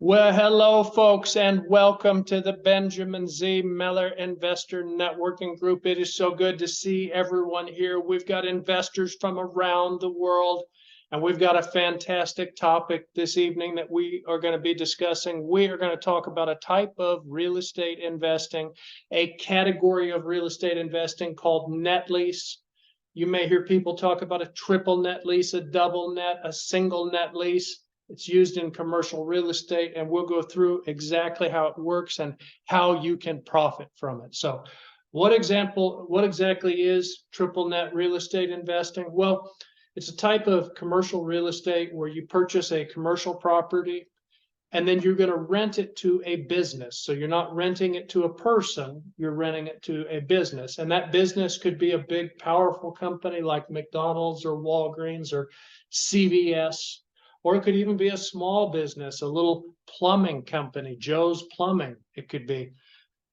Well, hello, folks, and welcome to the Benjamin Z. Miller Investor Networking Group. It is so good to see everyone here. We've got investors from around the world, and we've got a fantastic topic this evening that we are going to be discussing. We are going to talk about a type of real estate investing, a category of real estate investing called net lease. You may hear people talk about a triple net lease, a double net, a single net lease. It's used in commercial real estate, and we'll go through exactly how it works and how you can profit from it. So what exactly is triple net real estate investing? Well, it's a type of commercial real estate where you purchase a commercial property and then you're going to rent it to a business. So you're not renting it to a person, you're renting it to a business. And that business could be a big, powerful company like McDonald's or Walgreens or CVS. Or it could even be a small business, a little plumbing company, Joe's Plumbing, it could be.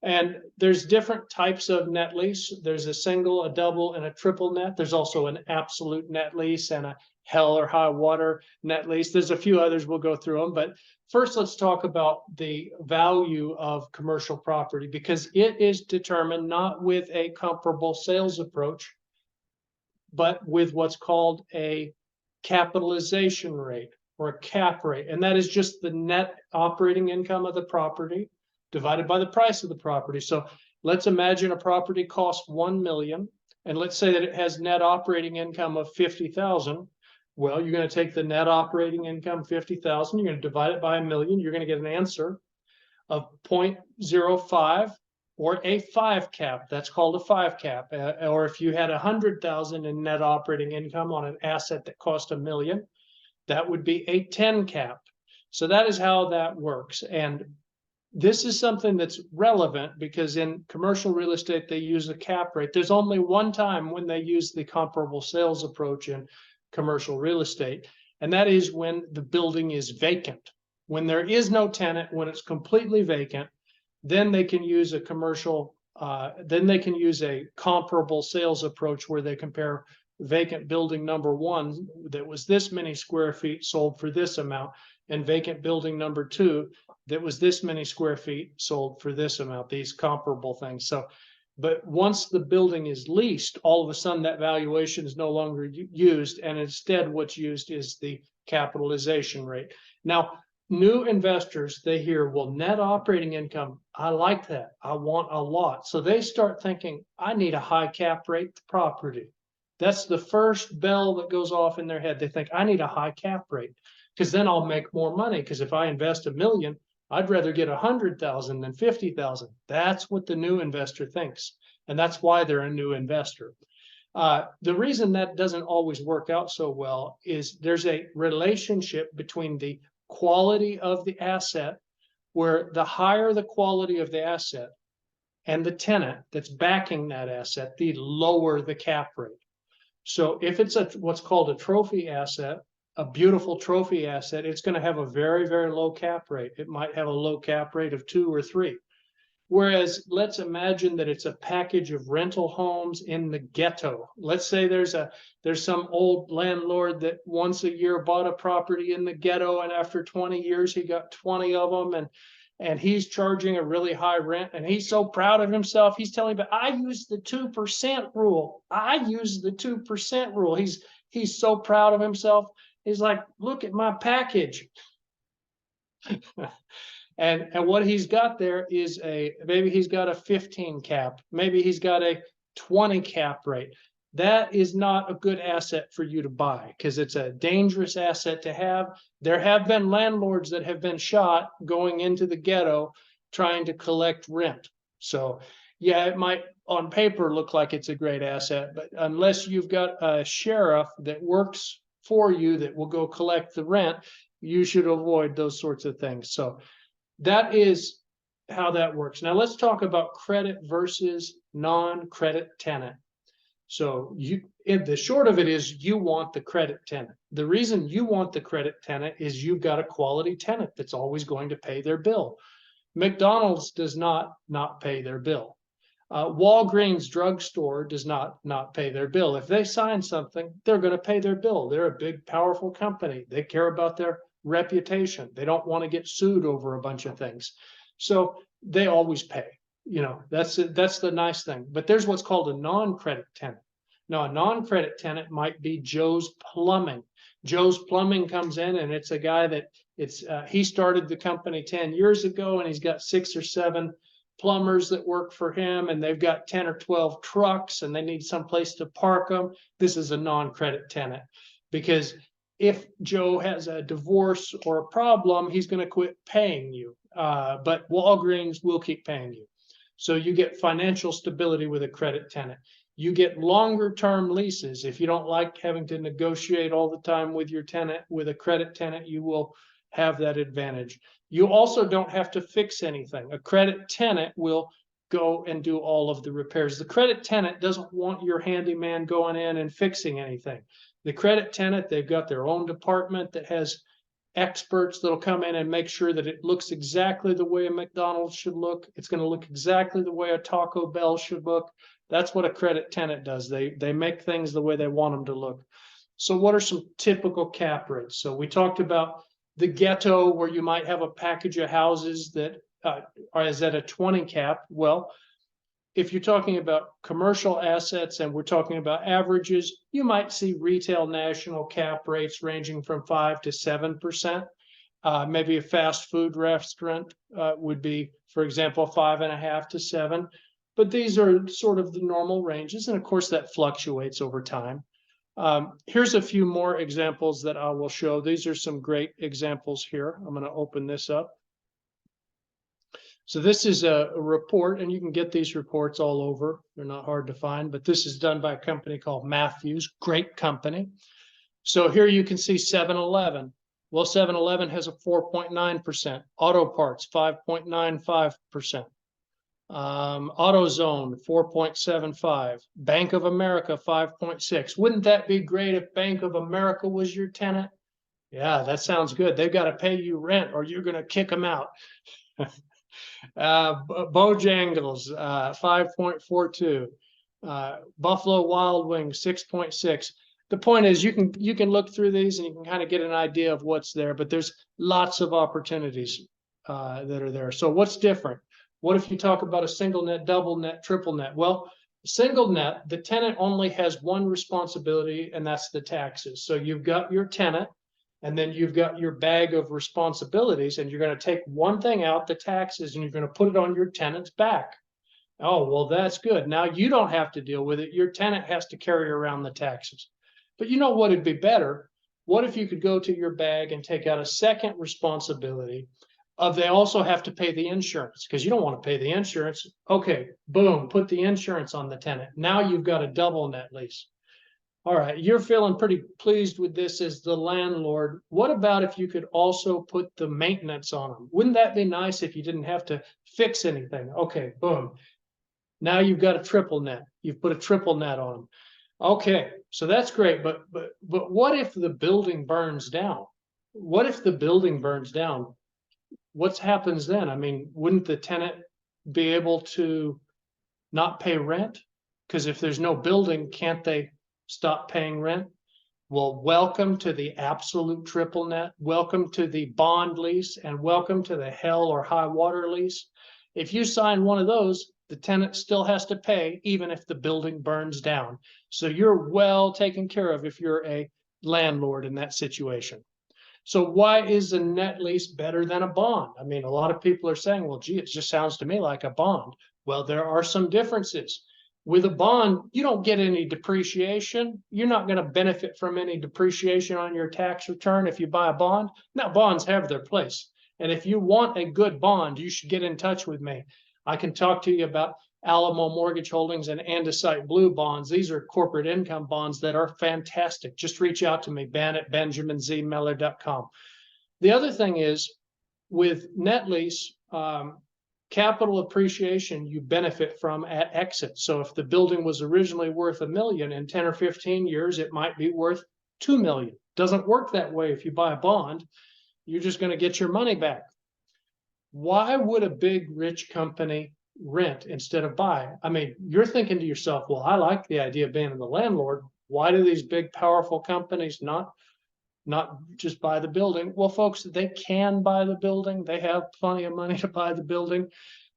And there's different types of net lease. There's a single, a double, and a triple net. There's also an absolute net lease and a hell or high water net lease. There's a few others, we'll go through them. But first, let's talk about the value of commercial property, because it is determined not with a comparable sales approach, but with what's called a capitalization rate, or a cap rate. And that is just the net operating income of the property divided by the price of the property. So let's imagine a property costs $1 million, and let's say that it has net operating income of $50,000. Well, you're going to take the net operating income, $50,000, you're going to divide it by $1 million, you're going to get an answer of 0.05, or a 5 cap. That's called a 5 cap. Or if you had 100,000 in net operating income on an asset that cost $1 million, that would be a 10 cap. So that is how that works. And this is something that's relevant because in commercial real estate, they use a cap rate. There's only one time when they use the comparable sales approach in commercial real estate, and that is when the building is vacant. When there is no tenant, when it's completely vacant, then they can use a comparable sales approach where they compare vacant building number one that was this many square feet sold for this amount, and vacant building number two that was this many square feet sold for this amount, these comparable things. So, but once the building is leased, all of a sudden that valuation is no longer used, and instead what's used is the capitalization rate. Now, new investors, they hear, well, net operating income, I like that, I want a lot. So they start thinking, I need a high cap rate property. That's the first bell that goes off in their head. They think, I need a high cap rate because then I'll make more money. Because if I invest $1 million, I'd rather get 100,000 than 50,000. That's what the new investor thinks. And that's why they're a new investor. The reason that doesn't always work out so well is there's a relationship between the quality of the asset, where the higher the quality of the asset and the tenant that's backing that asset, the lower the cap rate. So if it's what's called a trophy asset, a beautiful trophy asset, it's going to have a very, very low cap rate. It might have a low cap rate of 2 or 3. Whereas let's imagine that it's a package of rental homes in the ghetto. Let's say there's some old landlord that once a year bought a property in the ghetto, and after 20 years he got 20 of them, and he's charging a really high rent, and he's so proud of himself. He's telling me, I use the 2% rule. I use the 2% rule. He's so proud of himself. He's like, look at my package. And what he's got there is maybe he's got a 15 cap. Maybe he's got a 20 cap rate. That is not a good asset for you to buy because it's a dangerous asset to have. There have been landlords that have been shot going into the ghetto trying to collect rent. So yeah, it might on paper look like it's a great asset, but unless you've got a sheriff that works for you that will go collect the rent, you should avoid those sorts of things. So that is how that works. Now let's talk about credit versus non-credit tenant. So the short of it is you want the credit tenant. The reason you want the credit tenant is you've got a quality tenant that's always going to pay their bill. McDonald's does not pay their bill. Walgreens drugstore does not pay their bill. If they sign something, they're going to pay their bill. They're a big, powerful company. They care about their reputation. They don't want to get sued over a bunch of things. So they always pay. You know, that's the nice thing. But there's what's called a non-credit tenant. Now, a non-credit tenant might be Joe's Plumbing. Joe's Plumbing comes in, and it's a guy that he started the company 10 years ago, and he's got 6 or 7 plumbers that work for him, and they've got 10 or 12 trucks, and they need some place to park them. This is a non-credit tenant, because if Joe has a divorce or a problem, he's going to quit paying you. But Walgreens will keep paying you. So you get financial stability with a credit tenant. You get longer term leases. If you don't like having to negotiate all the time with your tenant, with a credit tenant, you will have that advantage. You also don't have to fix anything. A credit tenant will go and do all of the repairs. The credit tenant doesn't want your handyman going in and fixing anything. The credit tenant, they've got their own department that has experts that'll come in and make sure that it looks exactly the way a McDonald's should look. It's going to look exactly the way a Taco Bell should look. That's what a credit tenant does. They make things the way they want them to look. So what are some typical cap rates? So we talked about the ghetto, where you might have a package of houses that is at a 20 cap. Well, if you're talking about commercial assets and we're talking about averages, you might see retail national cap rates ranging from 5 to 7%. Maybe a fast food restaurant would be, for example, 5.5 to 7. But these are sort of the normal ranges. And of course, that fluctuates over time. Here's a few more examples that I will show. These are some great examples here. I'm going to open this up. So this is a report, and you can get these reports all over. They're not hard to find, but this is done by a company called Matthews, great company. So here you can see 7-Eleven. Well, 7-Eleven has a 4.9%. Auto Parts, 5.95%. AutoZone, 4.75. Bank of America, 5.6. Wouldn't that be great if Bank of America was your tenant? Yeah, that sounds good. They've got to pay you rent or you're going to kick them out. Bojangles, 5.42. Buffalo Wild Wings, 6.6. The point is you can look through these and you can kind of get an idea of what's there, but there's lots of opportunities that are there. So what's different? What if you talk about a single net, double net, triple net? Well, single net, the tenant only has one responsibility, and that's the taxes. So you've got your tenant, and then you've got your bag of responsibilities, and you're going to take one thing out, the taxes, and you're going to put it on your tenant's back. Oh, well, that's good. Now you don't have to deal with it. Your tenant has to carry around the taxes. But you know what would be better? What if you could go to your bag and take out a second responsibility of they also have to pay the insurance, because you don't want to pay the insurance. Okay, boom, put the insurance on the tenant. Now you've got a double net lease. All right, you're feeling pretty pleased with this as the landlord. What about if you could also put the maintenance on them? Wouldn't that be nice if you didn't have to fix anything? Okay, boom. Now you've got a triple net. You've put a triple net on them. Okay, so that's great, but what if the building burns down? What if the building burns down? What happens then? I mean, wouldn't the tenant be able to not pay rent? Because if there's no building, can't they stop paying rent? Well, welcome to the absolute triple net. Welcome to the bond lease, and welcome to the hell or high water lease. If you sign one of those, the tenant still has to pay, even if the building burns down. So you're well taken care of if you're a landlord in that situation. So why is a net lease better than a bond? I mean, a lot of people are saying, well, gee, it just sounds to me like a bond. Well, there are some differences. With a bond, you don't get any depreciation. You're not going to benefit from any depreciation on your tax return if you buy a bond. Now, bonds have their place. And if you want a good bond, you should get in touch with me. I can talk to you about Alamo Mortgage Holdings and Andesite Blue bonds. These are corporate income bonds that are fantastic. Just reach out to me, Ben at benjaminzmeller.com. The other thing is, with net lease, capital appreciation you benefit from at exit. So if the building was originally worth $1 million, in 10 or 15 years, it might be worth $2 million. Doesn't work that way if you buy a bond. You're just going to get your money back. Why would a big rich company rent instead of buy? I mean, you're thinking to yourself, well, I like the idea of being the landlord. Why do these big, powerful companies not not just buy the building. Well, folks, they can buy the building. They have plenty of money to buy the building,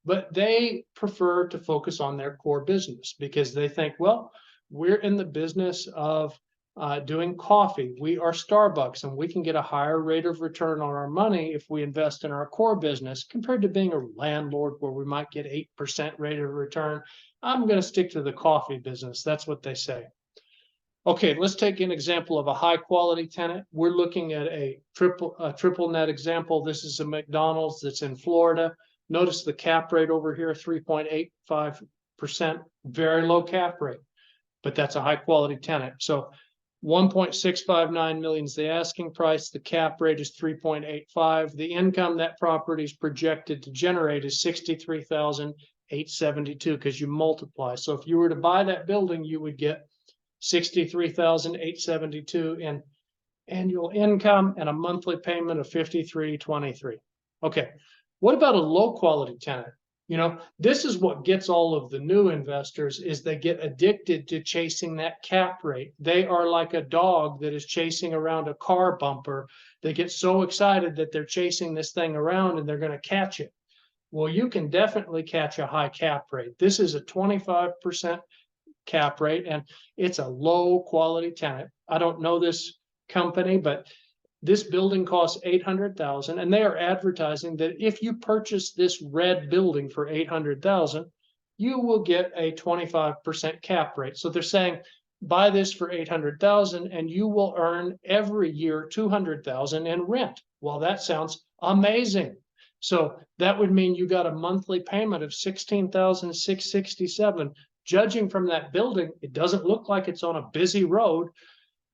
but they prefer to focus on their core business because they think, well, we're in the business of doing coffee. We are Starbucks, and we can get a higher rate of return on our money if we invest in our core business compared to being a landlord where we might get 8% rate of return. I'm going to stick to the coffee business. That's what they say. Okay, let's take an example of a high quality tenant. We're looking at a triple net example. This is a McDonald's that's in Florida. Notice the cap rate over here, 3.85%, very low cap rate, but that's a high quality tenant. So 1.659 million is the asking price. The cap rate is 3.85. The income that property is projected to generate is 63,872 because you multiply. So if you were to buy that building, you would get 63,872 in annual income and a monthly payment of 53.23. Okay, what about a low quality tenant? You know, this is what gets all of the new investors is they get addicted to chasing that cap rate. They are like a dog that is chasing around a car bumper. They get so excited that they're chasing this thing around and they're going to catch it. Well, you can definitely catch a high cap rate. This is a 25% cap rate, and it's a low quality tenant. I don't know this company, but this building costs $800,000, and they are advertising that if you purchase this red building for $800,000, you will get a 25% cap rate. So they're saying buy this for $800,000 and you will earn every year $200,000 in rent. Well, that sounds amazing. So that would mean you got a monthly payment of $16,667. Judging from that building, it doesn't look like it's on a busy road,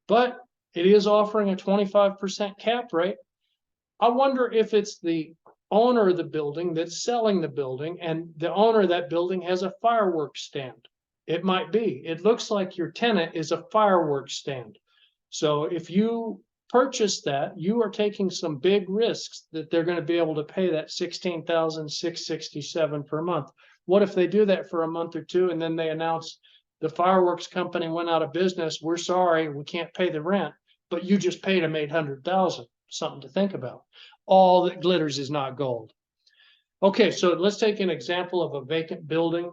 but it is offering a 25% cap rate. I wonder if it's the owner of the building that's selling the building, and the owner of that building has a fireworks stand. It might be. It looks like your tenant is a fireworks stand. So if you purchase that, you are taking some big risks that they're going to be able to pay that $16,667 per month. What if they do that for a month or two and then they announce the fireworks company went out of business? We're sorry, we can't pay the rent, but you just paid them $800,000. Something to think about. All that glitters is not gold. Okay, so let's take an example of a vacant building.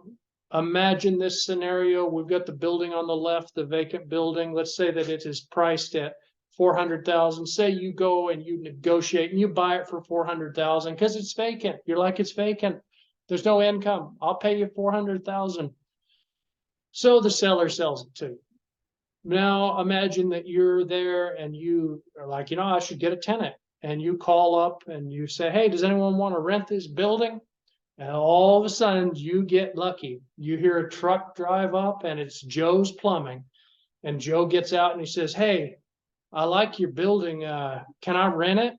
Imagine this scenario. We've got the building on the left, the vacant building. Let's say that it is priced at $400,000. Say you go and you negotiate and you buy it for $400,000 because it's vacant. You're like, it's vacant. There's no income. I'll pay you $400,000. So the seller sells it to you. Now imagine that you're there and you are like, you know, I should get a tenant. And you call up and you say, hey, does anyone want to rent this building? And all of a sudden you get lucky. You hear a truck drive up and it's Joe's Plumbing. And Joe gets out and he says, hey, I like your building. Can I rent it?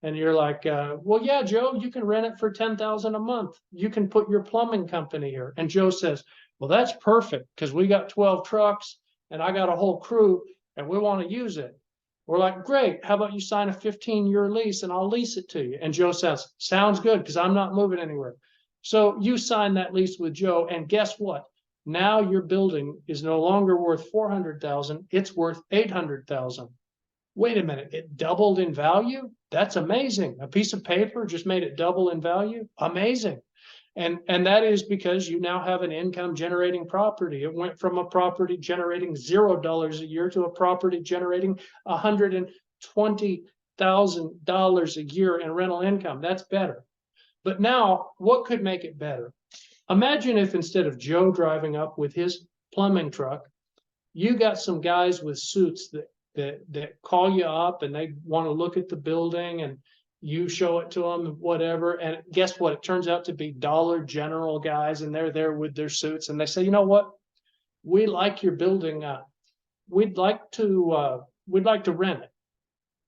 And you're like, well, yeah, Joe, you can rent it for $10,000 a month. You can put your plumbing company here. And Joe says, well, that's perfect because we got 12 trucks and I got a whole crew and we want to use it. We're like, great. How about you sign a 15-year lease and I'll lease it to you? And Joe says, sounds good because I'm not moving anywhere. So you sign that lease with Joe, and guess what? Now your building is no longer worth $400,000. It's worth $800,000. Wait a minute, it doubled in value? That's amazing. A piece of paper just made it double in value? Amazing. And that is because you now have an income generating property. It went from a property generating $0 a year to a property generating $120,000 a year in rental income. That's better. But now, what could make it better? Imagine if instead of Joe driving up with his plumbing truck, you got some guys with suits that call you up and they want to look at the building and you show it to them, whatever. And guess what? It turns out to be Dollar General guys, and they're there with their suits. And they say, you know what? We like your building. We'd like to rent it.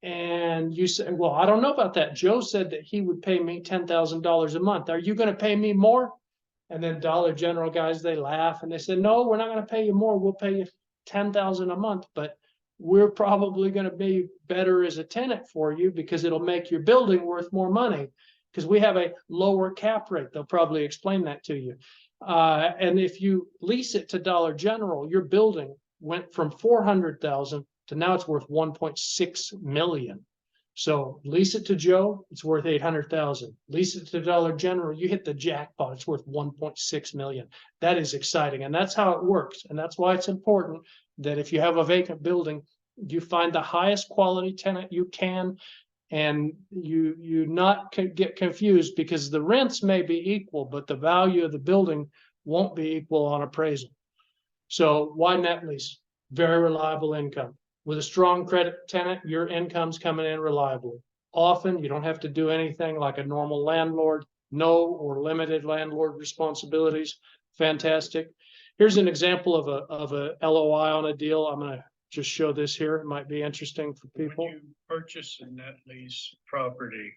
And you say, well, I don't know about that. Joe said that he would pay me $10,000 a month. Are you going to pay me more? And then Dollar General guys, they laugh and they say, no, we're not going to pay you more. We'll pay you $10,000 a month, but we're probably going to be better as a tenant for you because it'll make your building worth more money because we have a lower cap rate. They'll probably explain that to you. And if you lease it to Dollar General, your building went from $400,000 to now it's worth 1.6 million. So lease it to Joe, it's worth 800,000. Lease it to Dollar General, you hit the jackpot, it's worth 1.6 million. That is exciting, and that's how it works. And that's why it's important that if you have a vacant building, you find the highest quality tenant you can, and you not get confused, because the rents may be equal, but the value of the building won't be equal on appraisal. So why net lease? Very reliable income. With a strong credit tenant, your income's coming in reliably. Often you don't have to do anything like a normal landlord, no or limited landlord responsibilities. Fantastic. Here's an example of a LOI on a deal. I'm going to just show this here. It might be interesting for people. When you purchase a net lease property,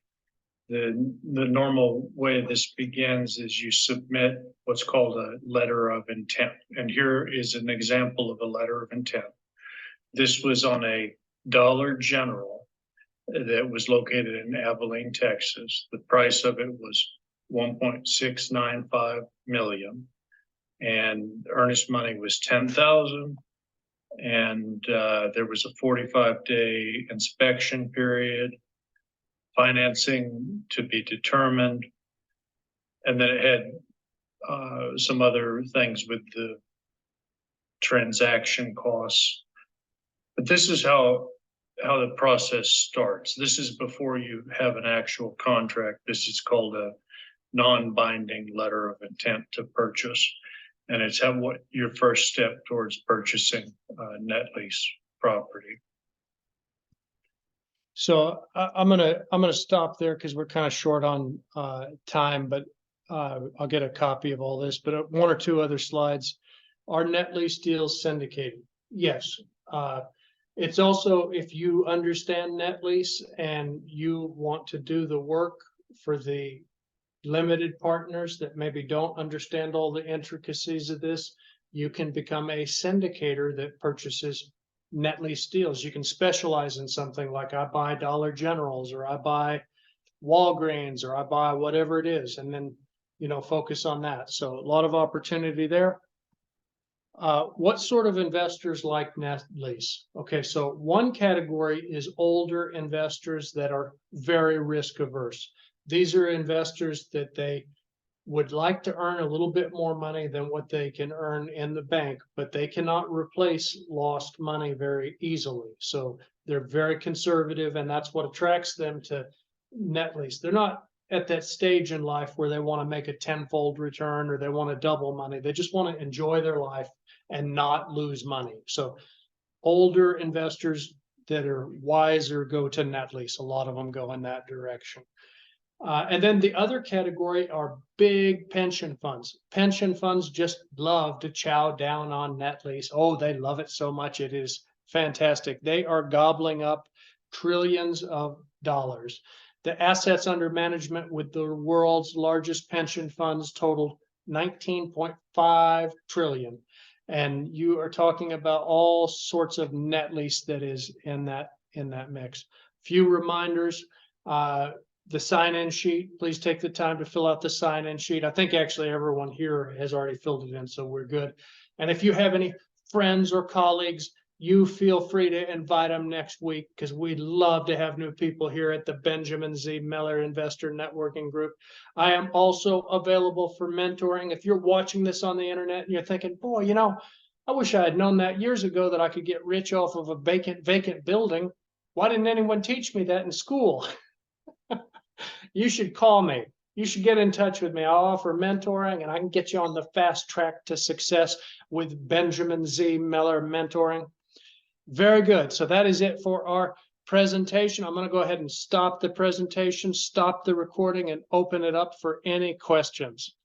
the normal way this begins is you submit what's called a letter of intent. And here is an example of a letter of intent. This was on a Dollar General that was located in Abilene, Texas. The price of it was $1.695 million, and earnest money was $10,000. And there was a 45-day inspection period, financing to be determined, and then it had some other things with the transaction costs. But this is how the process starts. This is before you have an actual contract. This is called a non-binding letter of intent to purchase. And it's what your first step towards purchasing net lease property. So I'm gonna stop there because we're kind of short on time, but I'll get a copy of all this. But one or two other slides. Are net lease deals syndicated? Yes. It's also, if you understand net lease and you want to do the work for the limited partners that maybe don't understand all the intricacies of this, you can become a syndicator that purchases net lease deals. You can specialize in something like I buy Dollar Generals, or I buy Walgreens, or I buy whatever it is, and then, you know, focus on that. So a lot of opportunity there. What sort of investors like net lease? Okay, so one category is older investors that are very risk averse. These are investors that they would like to earn a little bit more money than what they can earn in the bank, but they cannot replace lost money very easily. So they're very conservative, and that's what attracts them to net lease. They're not at that stage in life where they want to make a tenfold return or they want to double money. They just want to enjoy their life and not lose money. So older investors that are wiser go to net lease. A lot of them go in that direction. And then the other category are big pension funds. Pension funds just love to chow down on net lease. Oh, they love it so much. It is fantastic. They are gobbling up trillions of dollars. The assets under management with the world's largest pension funds totaled 19.5 trillion. And you are talking about all sorts of net lease that is in that mix. Few reminders. The sign-in sheet, please take the time to fill out the sign-in sheet. I think actually everyone here has already filled it in, so we're good. And if you have any friends or colleagues, you feel free to invite them next week, because we'd love to have new people here at the Benjamin Z. Miller Investor Networking Group. I am also available for mentoring. If you're watching this on the internet and you're thinking, boy, you know, I wish I had known that years ago that I could get rich off of a vacant building. Why didn't anyone teach me that in school? You should call me. You should get in touch with me. I'll offer mentoring, and I can get you on the fast track to success with Benjamin Z. Miller Mentoring. Very good. So that is it for our presentation. I'm going to go ahead and stop the presentation, stop the recording, and open it up for any questions.